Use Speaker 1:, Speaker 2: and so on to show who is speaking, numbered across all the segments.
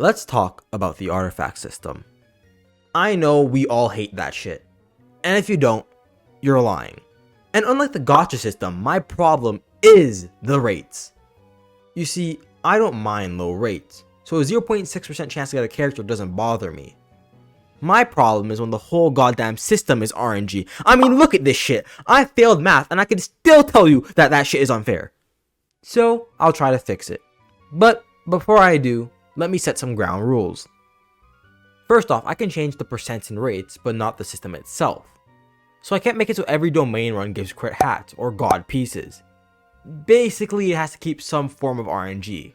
Speaker 1: Let's talk about the artifact system. I know we all hate that shit. And if you don't, you're lying. And unlike the gacha system, my problem is the rates. You see, I don't mind low rates, so a 0.6% chance to get a character doesn't bother me. My problem is when the whole goddamn system is RNG. I mean, look at this shit. I failed math and I can still tell you that that shit is unfair. So, I'll try to fix it. But before I do, let me set some ground rules. First off, I can change the percents and rates, but not the system itself. So I can't make it so every domain run gives crit hats or god pieces. Basically, it has to keep some form of RNG.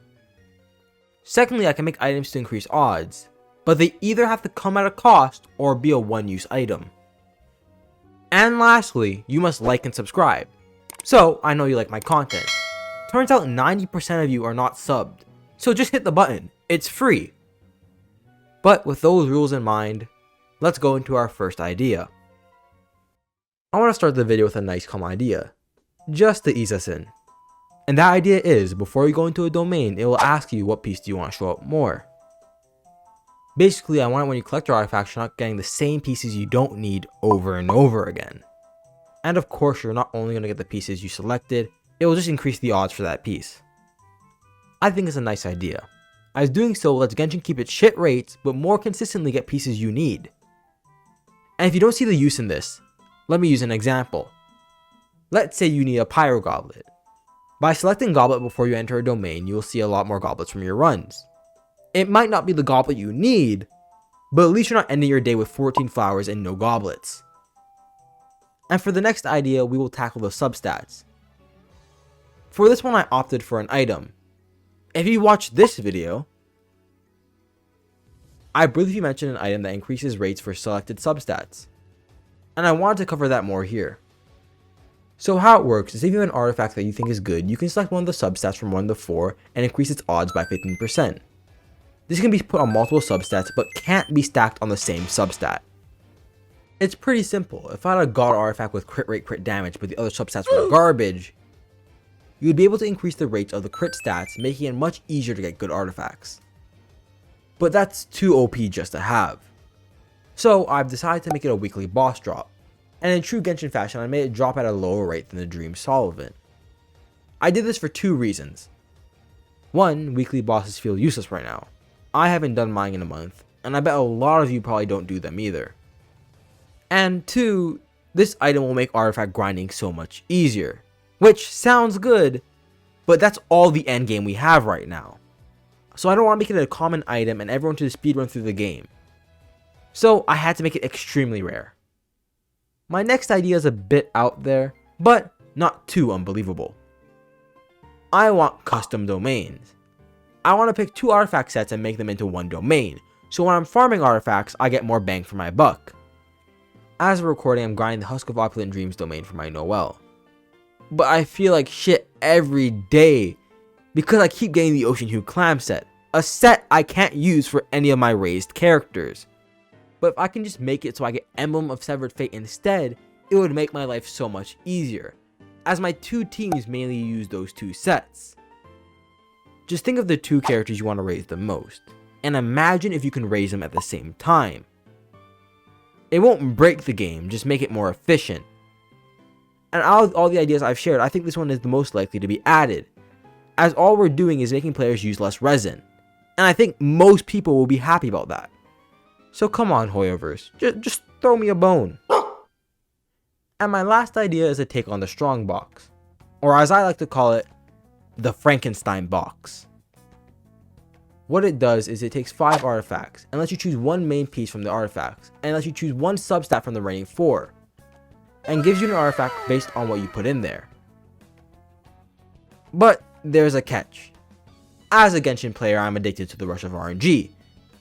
Speaker 1: Secondly, I can make items to increase odds, but they either have to come at a cost or be a one-use item. And lastly, you must like and subscribe. So, I know you like my content. Turns out 90% of you are not subbed, so just hit the button. It's free. But with those rules in mind, let's go into our first idea. I want to start the video with a nice calm idea, just to ease us in. And that idea is, before you go into a domain, it will ask you what piece do you want to show up more. Basically, I want it when you collect your artifacts, you're not getting the same pieces you don't need over and over again. And of course, you're not only going to get the pieces you selected, it will just increase the odds for that piece. I think it's a nice idea, as doing so lets Genshin keep its shit rates, but more consistently get pieces you need. And if you don't see the use in this, let me use an example. Let's say you need a pyro goblet. By selecting goblet before you enter a domain, you will see a lot more goblets from your runs. It might not be the goblet you need, but at least you're not ending your day with 14 flowers and no goblets. And for the next idea, we will tackle the substats. For this one, I opted for an item. If you watch this video, I briefly mentioned an item that increases rates for selected substats, and I wanted to cover that more here. So how it works is if you have an artifact that you think is good, you can select one of the substats from 1 to 4 and increase its odds by 15%. This can be put on multiple substats but can't be stacked on the same substat. It's pretty simple. If I had a god artifact with crit rate, crit damage, but the other substats were garbage, you would be able to increase the rates of the crit stats, making it much easier to get good artifacts. But that's too OP just to have. So I've decided to make it a weekly boss drop, and in true Genshin fashion, I made it drop at a lower rate than the Dream Solvent. I did this for 2 reasons. 1, weekly bosses feel useless right now. I haven't done mine in a month, and I bet a lot of you probably don't do them either. And 2, this item will make artifact grinding so much easier. Which sounds good, but that's all the endgame we have right now. So I don't want to make it a common item and everyone to speedrun through the game. So I had to make it extremely rare. My next idea is a bit out there, but not too unbelievable. I want custom domains. I want to pick 2 artifact sets and make them into 1 domain, so when I'm farming artifacts, I get more bang for my buck. As of recording, I'm grinding the Husk of Opulent Dreams domain for my Noelle. But I feel like shit every day because I keep getting the Ocean Hue Clam set, a set I can't use for any of my raised characters. But if I can just make it so I get Emblem of Severed Fate instead, it would make my life so much easier, as my 2 teams mainly use those 2 sets. Just think of the 2 characters you want to raise the most, and imagine if you can raise them at the same time. It won't break the game, just make it more efficient. And out of all the ideas I've shared, I think this one is the most likely to be added, as all we're doing is making players use less resin, and I think most people will be happy about that. So come on, Hoyoverse, just throw me a bone. And my last idea is a take on the Strong Box, or as I like to call it, the Frankenstein Box. What it does is it takes 5 artifacts and lets you choose 1 main piece from the artifacts, and lets you choose 1 substat from the remaining 4, and gives you an artifact based on what you put in there. But there's a catch. As a Genshin player, I'm addicted to the rush of RNG,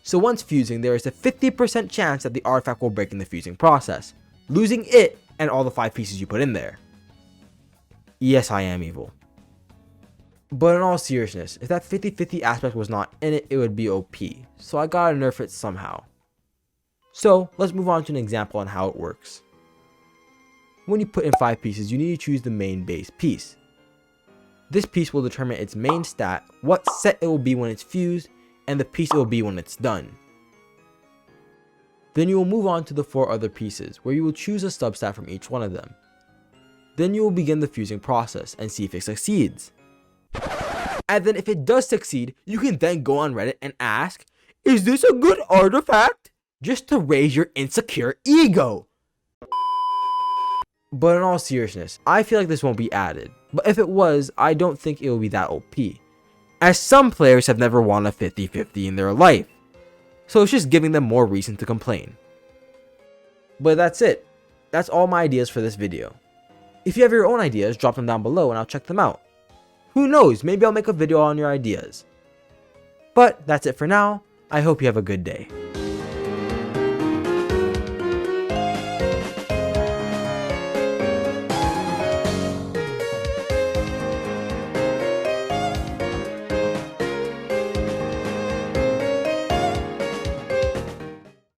Speaker 1: so once fusing, there is a 50% chance that the artifact will break in the fusing process, losing it and all the 5 pieces you put in there. Yes, I am evil. But in all seriousness, if that 50-50 aspect was not in it, it would be OP, so I gotta nerf it somehow. So let's move on to an example on how it works. When you put in 5 pieces, you need to choose the main base piece. This piece will determine its main stat, what set it will be when it's fused, and the piece it will be when it's done. Then you will move on to the 4 other pieces, where you will choose a substat from each one of them. Then you will begin the fusing process and see if it succeeds. And then if it does succeed, you can then go on Reddit and ask, "Is this a good artifact?" Just to raise your insecure ego. But in all seriousness, I feel like this won't be added. But if it was, I don't think it will be that OP, as some players have never won a 50-50 in their life. So it's just giving them more reason to complain. But that's it. That's all my ideas for this video. If you have your own ideas, drop them down below and I'll check them out. Who knows, maybe I'll make a video on your ideas. But that's it for now. I hope you have a good day.